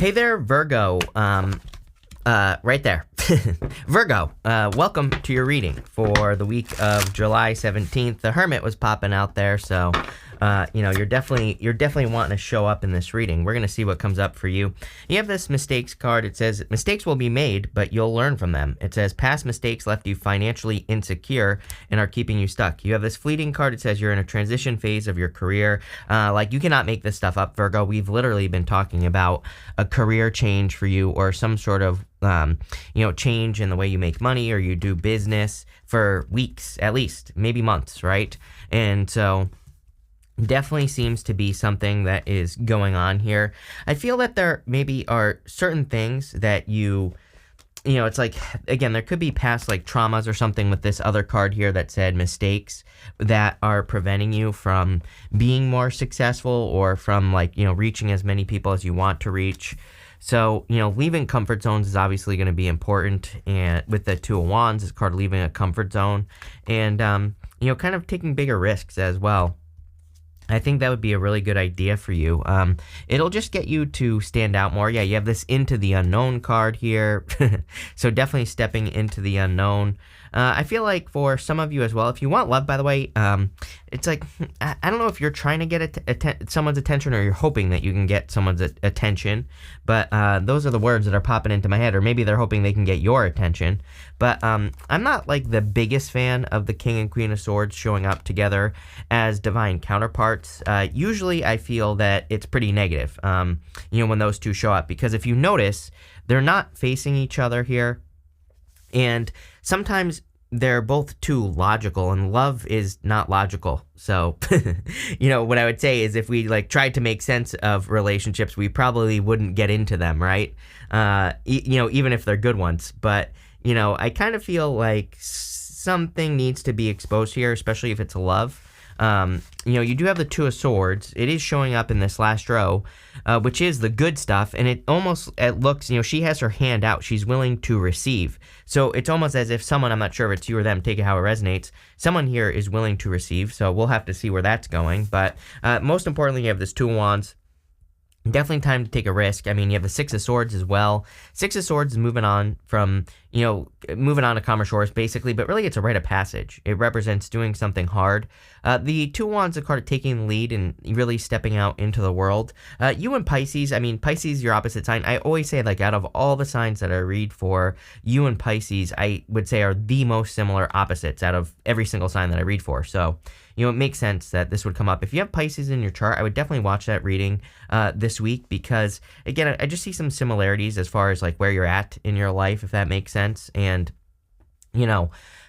Hey there, Virgo. Right there. Virgo, welcome to your reading for the week of July 17th. The Hermit was popping out there, so you're definitely wanting to show up in this reading. We're going to see what comes up for you. You have this mistakes card. It says, mistakes will be made, but you'll learn from them. It says, past mistakes left you financially insecure and are keeping you stuck. You have this fleeting card. It says you're in a transition phase of your career. You cannot make this stuff up, Virgo. We've literally been talking about a career change for you, or some sort of change in the way you make money or you do business for weeks, at least, maybe months, right? And so definitely seems to be something that is going on here. I feel that there maybe are certain things that it's like, again, there could be past like traumas or something with this other card here that said mistakes that are preventing you from being more successful or from reaching as many people as you want to reach. So, leaving comfort zones is obviously going to be important. And with the Two of Wands, this card leaving a comfort zone and, kind of taking bigger risks as well. I think that would be a really good idea for you. It'll just get you to stand out more. Yeah, you have this into the unknown card here. So definitely stepping into the unknown. I feel like for some of you as well, if you want love, by the way, it's like, I don't know if you're trying to get someone's attention or you're hoping that you can get someone's attention, but those are the words that are popping into my head, or maybe they're hoping they can get your attention. But I'm not like the biggest fan of the King and Queen of Swords showing up together as divine counterparts. Usually I feel that it's pretty negative, when those two show up, because if you notice, they're not facing each other here. And sometimes they're both too logical, and love is not logical. So, what I would say is if we tried to make sense of relationships, we probably wouldn't get into them, right? Even if they're good ones. But, I kind of feel like something needs to be exposed here, especially if it's love. You do have the Two of Swords. It is showing up in this last row, which is the good stuff. And it looks, she has her hand out. She's willing to receive. So it's almost as if someone, I'm not sure if it's you or them, take it how it resonates. Someone here is willing to receive. So we'll have to see where that's going. But most importantly, you have this Two of Wands. Definitely time to take a risk. I mean, you have the Six of Swords as well. Six of Swords is moving on from, moving on to calmer shores, basically, but really it's a rite of passage. It represents doing something hard. The Two of Wands, the card taking the lead and really stepping out into the world. You and Pisces, Pisces, your opposite sign. I always say, out of all the signs that I read for, you and Pisces, I would say are the most similar opposites out of every single sign that I read for. So, it makes sense that this would come up. If you have Pisces in your chart, I would definitely watch that reading this week because, again, I just see some similarities as far as where you're at in your life, if that makes sense. And,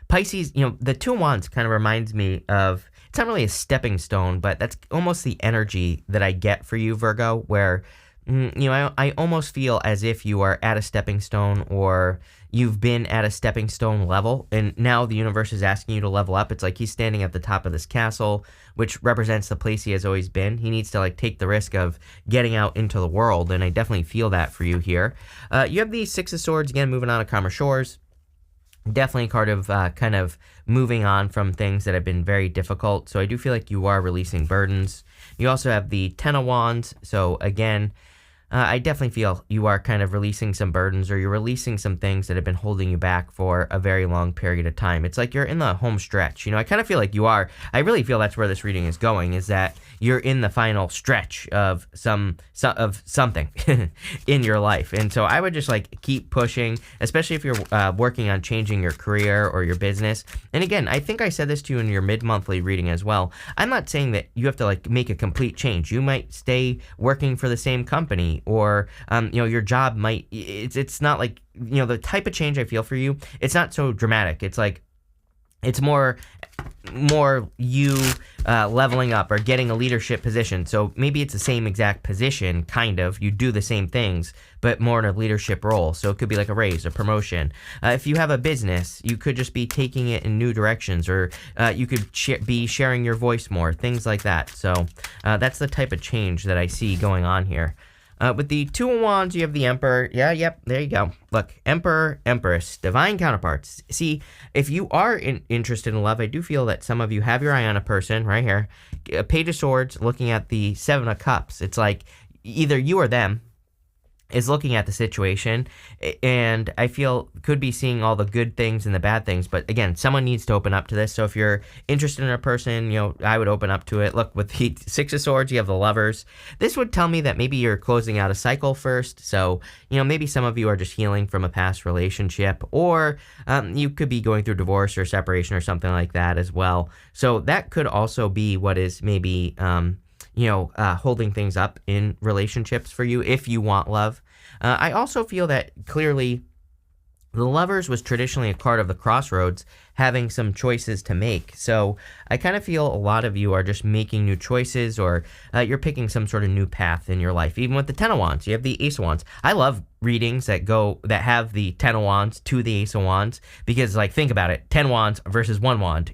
Pisces, the Two of Wands kind of reminds me of, it's not really a stepping stone, but that's almost the energy that I get for you, Virgo, where, I almost feel as if you are at a stepping stone, or you've been at a stepping stone level, and now the universe is asking you to level up. It's like he's standing at the top of this castle, which represents the place he has always been. He needs to take the risk of getting out into the world, and I definitely feel that for you here. You have the Six of Swords, again, moving on to calmer shores. Definitely a card of kind of moving on from things that have been very difficult. So I do feel like you are releasing burdens. You also have the Ten of Wands. So again, I definitely feel you are kind of releasing some burdens, or you're releasing some things that have been holding you back for a very long period of time. It's like you're in the home stretch. I kind of feel like you are. I really feel that's where this reading is going, is that you're in the final stretch of something in your life. And so I would just keep pushing, especially if you're working on changing your career or your business. And again, I think I said this to you in your mid-monthly reading as well. I'm not saying that you have to make a complete change. You might stay working for the same company, or your job might, it's not the type of change I feel for you, it's not so dramatic. It's more you leveling up or getting a leadership position. So maybe it's the same exact position, kind of. You do the same things, but more in a leadership role. So it could be like a raise, a promotion. If you have a business, you could just be taking it in new directions, or you could be sharing your voice more, things like that. So that's the type of change that I see going on here. With the Two of Wands, you have the Emperor. Yep, there you go. Look, Emperor, Empress, divine counterparts. See, if you are interested in love, I do feel that some of you have your eye on a person right here. A Page of Swords looking at the Seven of Cups. It's like either you or them. is looking at the situation, and I feel could be seeing all the good things and the bad things. But again, someone needs to open up to this. So if you're interested in a person, I would open up to it. Look, with the Six of Swords, you have the Lovers. This would tell me that maybe you're closing out a cycle first. So, maybe some of you are just healing from a past relationship, or you could be going through divorce or separation or something like that as well. So that could also be what is maybe holding things up in relationships for you if you want love. I also feel that clearly the Lovers was traditionally a card of the crossroads, having some choices to make. So I kind of feel a lot of you are just making new choices, or you're picking some sort of new path in your life. Even with the Ten of Wands, you have the Ace of Wands. I love readings that have the Ten of Wands to the Ace of Wands, because think about it, 10 wands versus 1 wand.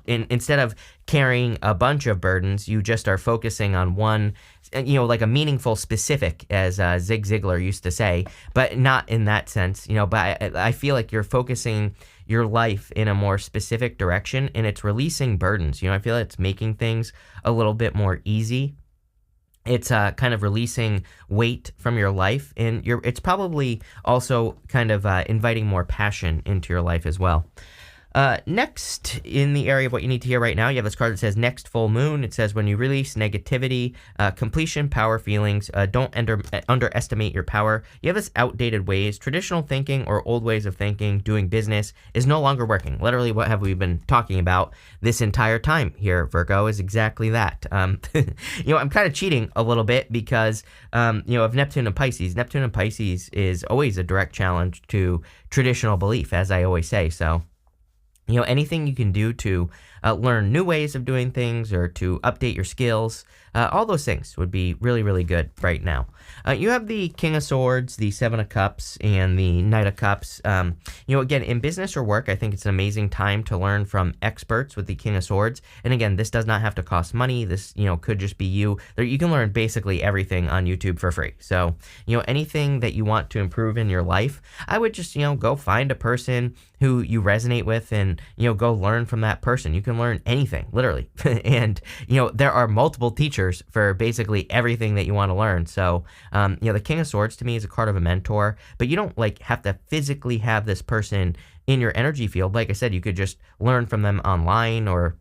Instead of carrying a bunch of burdens, you just are focusing on one, like a meaningful specific, as Zig Ziglar used to say, but not in that sense, but I feel like you're focusing your life in a more specific direction, and it's releasing burdens. I feel like it's making things a little bit more easy. It's kind of releasing weight from your life, and it's probably also kind of inviting more passion into your life as well. Next, in the area of what you need to hear right now, you have this card that says Next Full Moon. It says when you release negativity, completion, power, feelings, don't underestimate your power. You have this outdated ways, traditional thinking or old ways of thinking, doing business is no longer working. Literally, what have we been talking about this entire time here, Virgo, is exactly that. I'm kind of cheating a little bit because, of Neptune and Pisces. Neptune and Pisces is always a direct challenge to traditional belief, as I always say. So, anything you can do to learn new ways of doing things or to update your skills, all those things would be really, really good right now. You have the King of Swords, the Seven of Cups, and the Knight of Cups. Again, in business or work, I think it's an amazing time to learn from experts with the King of Swords. And again, this does not have to cost money. This, could just be you. You can learn basically everything on YouTube for free. So, anything that you want to improve in your life, I would just, go find a person who you resonate with and, go learn from that person. You can learn anything, literally. And, there are multiple teachers for basically everything that you want to learn. So, the King of Swords to me is a card of a mentor, but you don't have to physically have this person in your energy field. Like I said, you could just learn from them online or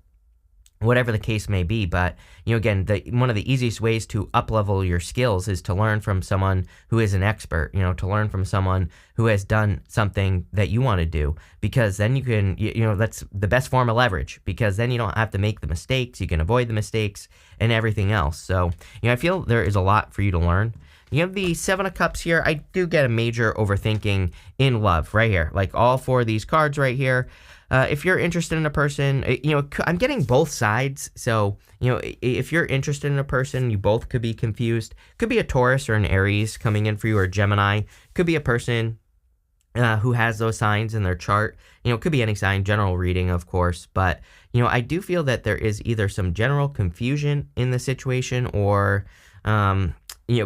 whatever the case may be. But, again, one of the easiest ways to up-level your skills is to learn from someone who is an expert, to learn from someone who has done something that you want to do, because then you can, that's the best form of leverage, because then you don't have to make the mistakes, you can avoid the mistakes and everything else. So, I feel there is a lot for you to learn. You have the Seven of Cups here. I do get a major overthinking in love right here, all 4 of these cards right here. If you're interested in a person, I'm getting both sides. So, if you're interested in a person, you both could be confused. Could be a Taurus or an Aries coming in for you, or a Gemini. Could be a person who has those signs in their chart. Could be any sign, general reading, of course. But, I do feel that there is either some general confusion in the situation, or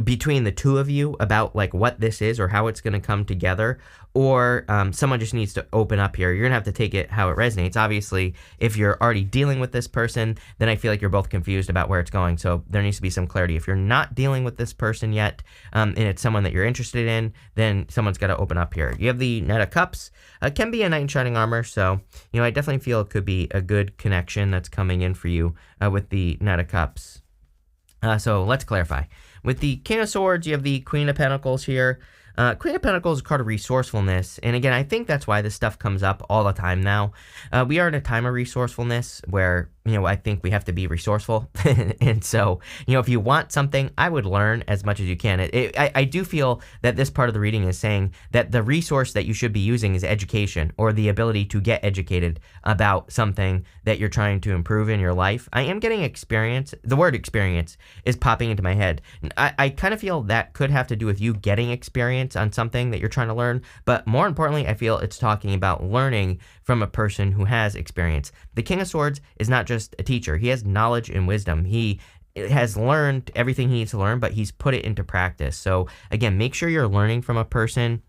between the two of you about what this is or how it's going to come together, or someone just needs to open up here. You're going to have to take it how it resonates. Obviously, if you're already dealing with this person, then I feel like you're both confused about where it's going. So there needs to be some clarity. If you're not dealing with this person yet, and it's someone that you're interested in, then someone's got to open up here. You have the Knight of Cups. Can be a Knight in Shining Armor. So, I definitely feel it could be a good connection that's coming in for you with the Knight of Cups. So let's clarify. With the King of Swords, you have the Queen of Pentacles here. Queen of Pentacles is a card of resourcefulness. And again, I think that's why this stuff comes up all the time now. We are in a time of resourcefulness where, I think we have to be resourceful. And so, if you want something, I would learn as much as you can. I do feel that this part of the reading is saying that the resource that you should be using is education, or the ability to get educated about something that you're trying to improve in your life. I am getting experience. The word experience is popping into my head. I kind of feel that could have to do with you getting experience on something that you're trying to learn. But more importantly, I feel it's talking about learning from a person who has experience. The King of Swords is not just a teacher. He has knowledge and wisdom. He has learned everything he needs to learn, but he's put it into practice. So again, make sure you're learning from a person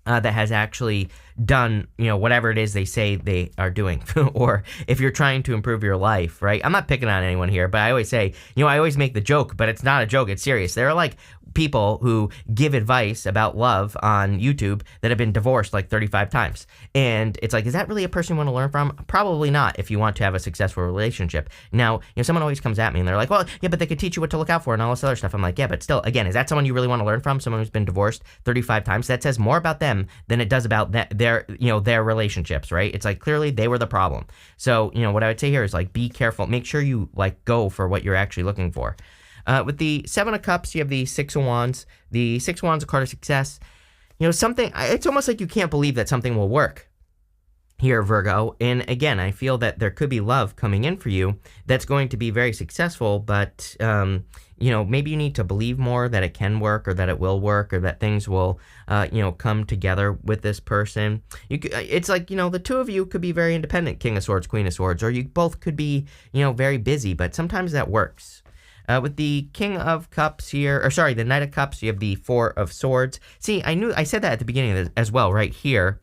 that has actually done, whatever it is they say they are doing. Or if you're trying to improve your life, right? I'm not picking on anyone here, but I always say, I always make the joke, but it's not a joke. It's serious. There are people who give advice about love on YouTube that have been divorced like 35 times. And it's like, is that really a person you want to learn from? Probably not if you want to have a successful relationship. Now, someone always comes at me and they're like, well, yeah, but they could teach you what to look out for and all this other stuff. I'm like, yeah, but still, again, is that someone you really want to learn from? Someone who's been divorced 35 times? That says more about them than it does about their relationships, right? It's like, clearly they were the problem. So, what I would say here is like, be careful. Make sure you like go for what you're actually looking for. With the Seven of Cups, you have the Six of Wands. The Six of Wands, a card of success. Something, it's almost like you can't believe that something will work here, Virgo. And again, I feel that there could be love coming in for you that's going to be very successful, but, maybe you need to believe more that it can work or that it will work or that things will, come together with this person. It's like, the two of you could be very independent, King of Swords, Queen of Swords, or you both could be, very busy, but sometimes that works. With the King of Cups here, the Knight of Cups, you have the Four of Swords. See, I said that at the beginning of this as well, right here,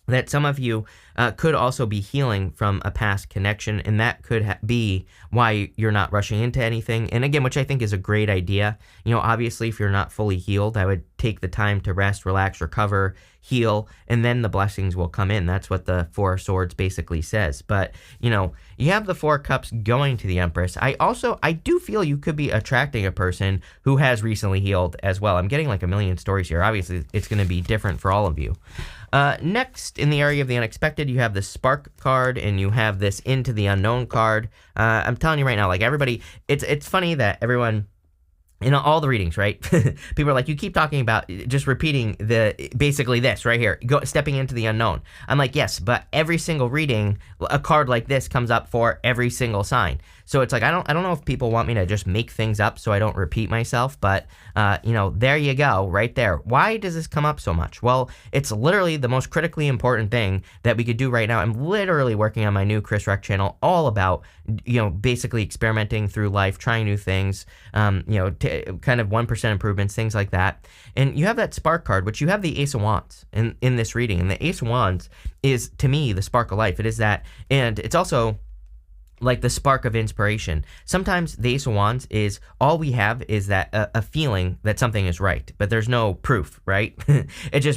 that some of you could also be healing from a past connection, and that could be why you're not rushing into anything. And again, which I think is a great idea. Obviously, if you're not fully healed, I would take the time to rest, relax, recover, heal, and then the blessings will come in. That's what the Four of Swords basically says. But, you have the Four of Cups going to the Empress. I do feel you could be attracting a person who has recently healed as well. I'm getting like a million stories here. Obviously, it's going to be different for all of you. Next, in the area of the unexpected, you have the Spark card, and you have this Into the Unknown card. I'm telling you right now, like everybody, it's funny that everyone, in all the readings, right? People are like, you keep talking about just repeating basically this right here, stepping into the unknown. I'm like, yes, but every single reading, a card like this comes up for every single sign. So it's like, I don't know if people want me to just make things up so I don't repeat myself, but, there you go, right there. Why does this come up so much? Well, it's literally the most critically important thing that we could do right now. I'm literally working on my new Chris Rock channel, all about, basically experimenting through life, trying new things, kind of 1% improvements, things like that. And you have that Spark card, which you have the Ace of Wands in this reading. And the Ace of Wands is, to me, the spark of life. It is that. And it's also like the spark of inspiration. Sometimes the Ace of Wands is all we have is that a feeling that something is right, but there's no proof, right?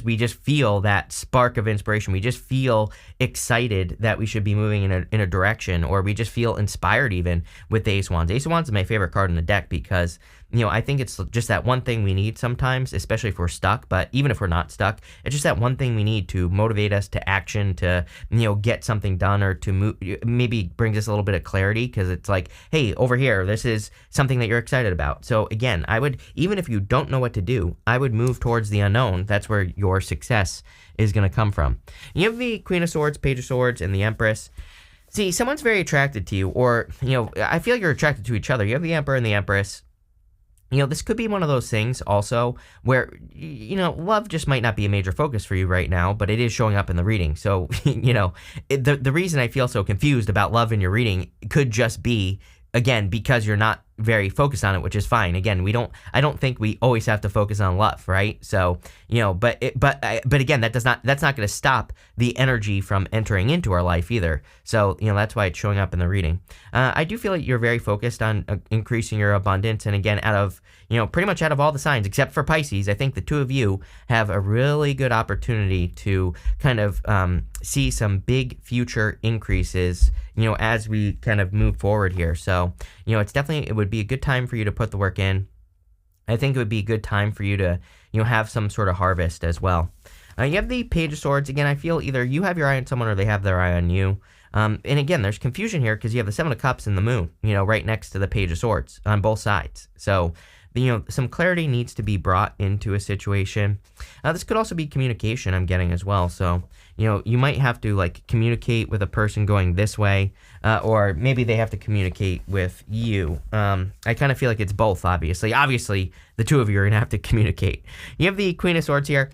We just feel that spark of inspiration. We just feel excited that we should be moving in a direction, or we just feel inspired even with the Ace of Wands. Ace of Wands is my favorite card in the deck because I think it's just that one thing we need sometimes, especially if we're stuck, but even if we're not stuck, it's just that one thing we need to motivate us to action, to, get something done, or to move, maybe brings us a little bit of clarity, because it's like, hey, over here, this is something that you're excited about. So again, I would, even if you don't know what to do, I would move towards the unknown. That's where your success is going to come from. You have the Queen of Swords, Page of Swords, and the Empress. See, someone's very attracted to you, or, I feel like you're attracted to each other. You have the Emperor and the Empress. This could be one of those things also where, love just might not be a major focus for you right now, but it is showing up in the reading. So, the reason I feel so confused about love in your reading could just be, again, because you're not very focused on it, which is fine. Again, I don't think we always have to focus on love, right? So, but again, that's not going to stop the energy from entering into our life either. So, that's why it's showing up in the reading. I do feel like you're very focused on increasing your abundance. And again, pretty much out of all the signs, except for Pisces, I think the two of you have a really good opportunity to kind of see some big future increases, as we kind of move forward here. So, it would be a good time for you to put the work in. I think it would be a good time for you to, have some sort of harvest as well. You have the Page of Swords. Again, I feel either you have your eye on someone or they have their eye on you. And again, there's confusion here because you have the Seven of Cups and the Moon, right next to the Page of Swords on both sides. So, some clarity needs to be brought into a situation. This could also be communication, I'm getting as well. So, you might have to like communicate with a person going this way, or maybe they have to communicate with you. I kind of feel like it's both, obviously. Obviously, the two of you are going to have to communicate. You have the Queen of Swords here.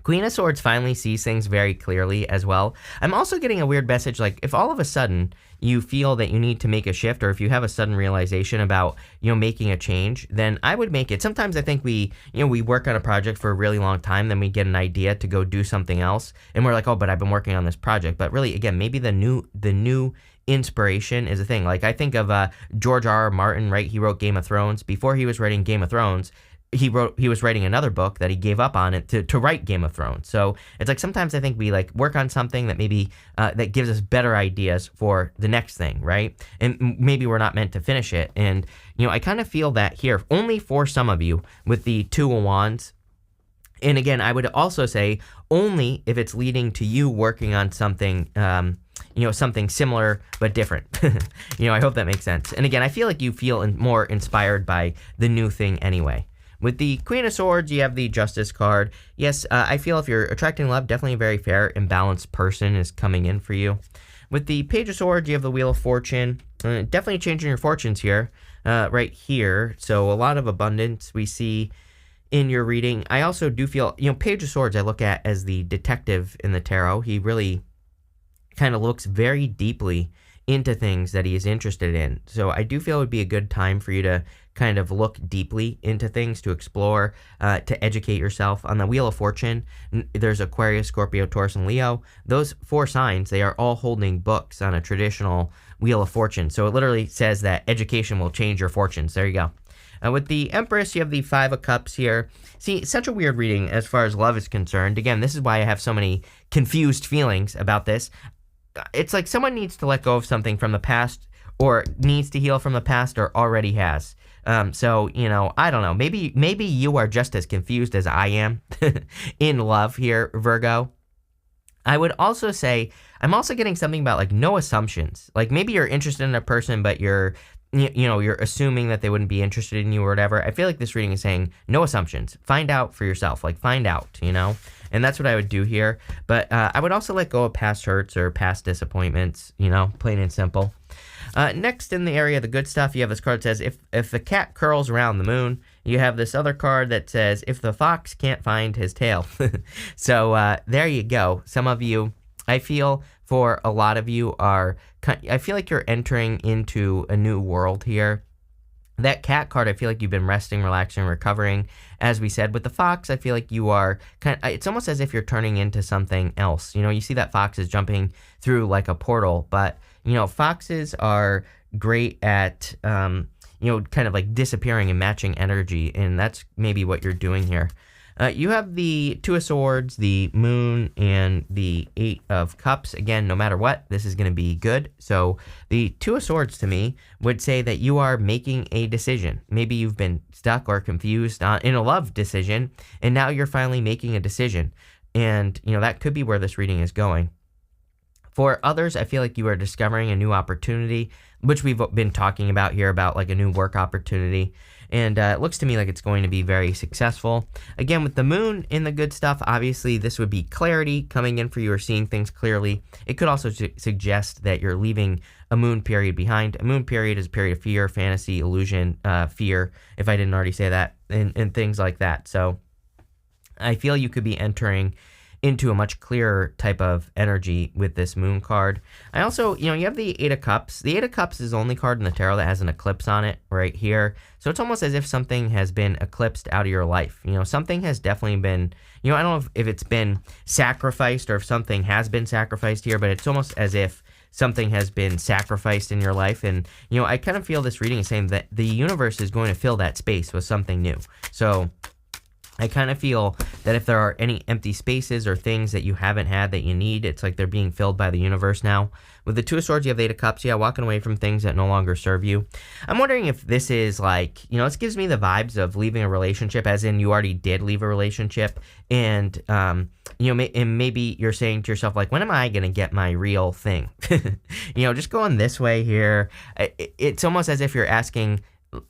Queen of Swords finally sees things very clearly as well. I'm also getting a weird message, like if all of a sudden you feel that you need to make a shift, or if you have a sudden realization about, making a change, then I would make it. Sometimes I think we work on a project for a really long time, then we get an idea to go do something else, and we're like, oh, but I've been working on this project. But really, again, maybe the new inspiration is a thing. Like I think of George R.R. Martin, right? He wrote Game of Thrones. Before he was writing Game of Thrones, he was writing another book that he gave up on it to write Game of Thrones. So it's like sometimes I think we like work on something that maybe that gives us better ideas for the next thing, right? And maybe we're not meant to finish it. And I kind of feel that here only for some of you with the Two of Wands. And again, I would also say only if it's leading to you working on something, something similar but different. I hope that makes sense. And again, I feel like you feel more inspired by the new thing anyway. With the Queen of Swords, you have the Justice card. Yes, I feel if you're attracting love, definitely a very fair and balanced person is coming in for you. With the Page of Swords, you have the Wheel of Fortune. Definitely changing your fortunes here, right here. So a lot of abundance we see in your reading. I also do feel, Page of Swords I look at as the detective in the tarot. He really kind of looks very deeply into things that he is interested in. So I do feel it would be a good time for you to kind of look deeply into things, to explore, to educate yourself. On the Wheel of Fortune, there's Aquarius, Scorpio, Taurus, and Leo. Those 4 signs, they are all holding books on a traditional Wheel of Fortune. So it literally says that education will change your fortunes. There you go. With the Empress, you have the Five of Cups here. See, such a weird reading as far as love is concerned. Again, this is why I have so many confused feelings about this. It's like someone needs to let go of something from the past, or needs to heal from the past, or already has. So, I don't know. Maybe you are just as confused as I am in love here, Virgo. I would also say, I'm also getting something about like no assumptions. Like maybe you're interested in a person, but you're assuming that they wouldn't be interested in you or whatever. I feel like this reading is saying no assumptions. Find out for yourself. Like find out, and that's what I would do here. But I would also let go of past hurts or past disappointments, plain and simple. Next in the area of the good stuff, you have this card that says, if the cat curls around the moon. You have this other card that says, if the fox can't find his tail. So there you go. Some of you, I feel for a lot of you I feel like you're entering into a new world here. That cat card, I feel like you've been resting, relaxing, recovering. As we said, with the fox, I feel like you are it's almost as if you're turning into something else. You see that fox is jumping through like a portal, but, foxes are great at, kind of like disappearing and matching energy, and that's maybe what you're doing here. You have the Two of Swords, the Moon, and the Eight of Cups. Again, no matter what, this is going to be good. So the Two of Swords to me would say that you are making a decision. Maybe you've been stuck or confused in a love decision, and now you're finally making a decision. And, that could be where this reading is going. For others, I feel like you are discovering a new opportunity, which we've been talking about here, about like a new work opportunity. And it looks to me like it's going to be very successful. Again, with the moon in the good stuff, obviously this would be clarity coming in for you, or seeing things clearly. It could also suggest that you're leaving a moon period behind. A moon period is a period of fear, fantasy, illusion, fear, if I didn't already say that, and things like that. So I feel you could be entering into a much clearer type of energy with this moon card. I also, you have the Eight of Cups. The Eight of Cups is the only card in the tarot that has an eclipse on it right here. So it's almost as if something has been eclipsed out of your life. Something has definitely been, I don't know if it's been sacrificed or if something has been sacrificed here, but it's almost as if something has been sacrificed in your life. And, I kind of feel this reading is saying that the universe is going to fill that space with something new. So I kind of feel that if there are any empty spaces or things that you haven't had that you need, it's like they're being filled by the universe now. With the Two of Swords, you have the Eight of Cups. Yeah, walking away from things that no longer serve you. I'm wondering if this is like, this gives me the vibes of leaving a relationship, as in you already did leave a relationship. And, and maybe you're saying to yourself, like, when am I going to get my real thing? Just going this way here. It's almost as if you're asking,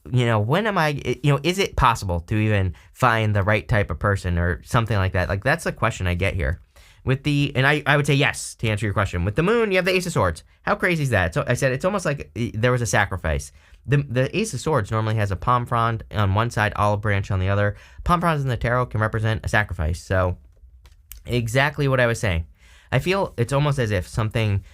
when am I, is it possible to even find the right type of person or something like that? Like, that's the question I get here. And I would say yes to answer your question. With the moon, you have the Ace of Swords. How crazy is that? So I said it's almost like there was a sacrifice. The Ace of Swords normally has a palm frond on one side, olive branch on the other. Palm fronds in the tarot can represent a sacrifice. So exactly what I was saying. I feel it's almost as if something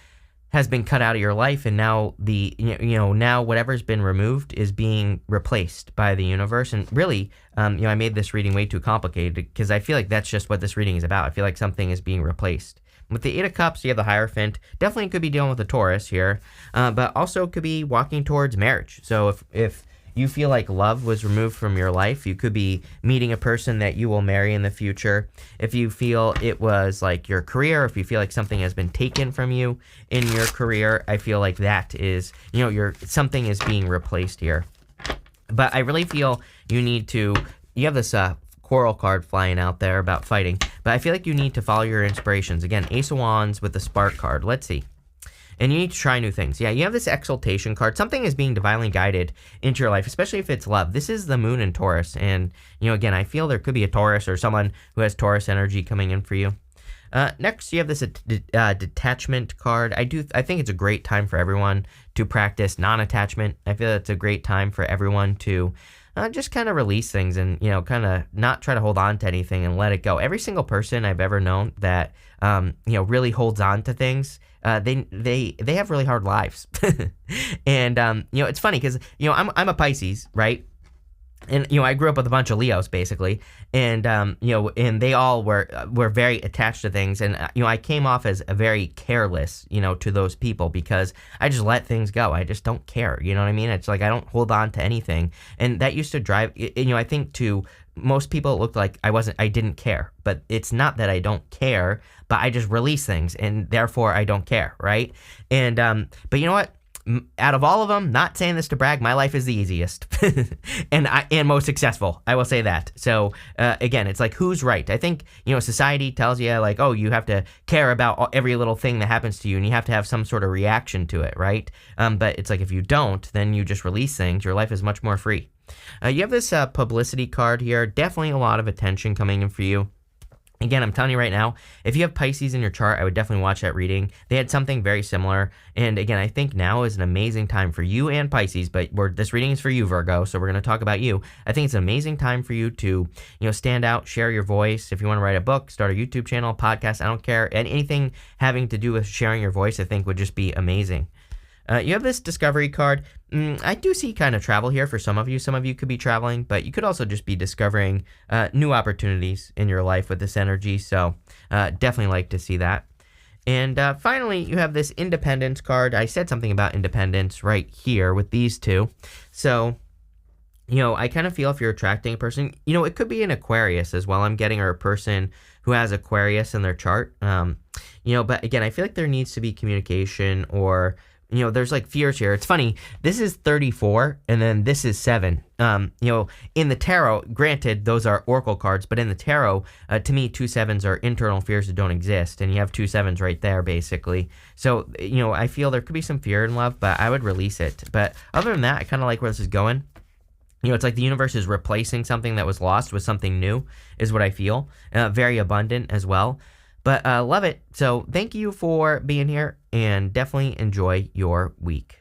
has been cut out of your life, and now now whatever's been removed is being replaced by the universe. And really, I made this reading way too complicated, because I feel like that's just what this reading is about. I feel like something is being replaced. With the Eight of Cups, you have the Hierophant. Definitely could be dealing with the Taurus here, but also could be walking towards marriage. So if you feel like love was removed from your life. You could be meeting a person that you will marry in the future. If you feel it was like your career, if you feel like something has been taken from you in your career, I feel like that is, something is being replaced here. But I really feel you have this Coral card flying out there about fighting, but I feel like you need to follow your inspirations. Again, Ace of Wands with the Spark card. Let's see. And you need to try new things. Yeah, you have this Exaltation card. Something is being divinely guided into your life, especially if it's love. This is the Moon in Taurus. And, again, I feel there could be a Taurus or someone who has Taurus energy coming in for you. Next, you have this Detachment card. I think it's a great time for everyone to practice non-attachment. I feel it's a great time for everyone to just kind of release things and, kind of not try to hold on to anything and let it go. Every single person I've ever known that, really holds on to things, they have really hard lives. And, it's funny because, I'm a Pisces, right? And, I grew up with a bunch of Leos, basically, and, and they all were very attached to things, and, I came off as a very careless, to those people, because I just let things go. I just don't care, you know what I mean? It's like I don't hold on to anything, and that used to drive, I think to most people it looked like I didn't care, but it's not that I don't care, but I just release things, and therefore I don't care, right? And, but you know what? Out of all of them, not saying this to brag, my life is the easiest and most successful. I will say that. So again, it's like, who's right? I think, society tells you like, oh, you have to care about every little thing that happens to you and you have to have some sort of reaction to it, right? But it's like, if you don't, then you just release things. Your life is much more free. You have this publicity card here. Definitely a lot of attention coming in for you. Again, I'm telling you right now, if you have Pisces in your chart, I would definitely watch that reading. They had something very similar. And again, I think now is an amazing time for you and Pisces, but this reading is for you, Virgo, so we're going to talk about you. I think it's an amazing time for you to, stand out, share your voice. If you want to write a book, start a YouTube channel, podcast, I don't care. And anything having to do with sharing your voice, I think would just be amazing. You have this Discovery card. I do see kind of travel here for some of you. Some of you could be traveling, but you could also just be discovering new opportunities in your life with this energy. So definitely like to see that. And finally, you have this Independence card. I said something about independence right here with these two. So, I kind of feel if you're attracting a person, it could be an Aquarius as well. I'm getting, or a person who has Aquarius in their chart. But again, I feel like there needs to be communication, or there's like fears here. It's funny. This is 34 and then this is 7. In the tarot, granted, those are oracle cards, but in the tarot, to me, 2 7s are internal fears that don't exist. And you have 2 7s right there, basically. So, I feel there could be some fear in love, but I would release it. But other than that, I kind of like where this is going. It's like the universe is replacing something that was lost with something new, is what I feel. Very abundant as well. But love it. So thank you for being here, and definitely enjoy your week.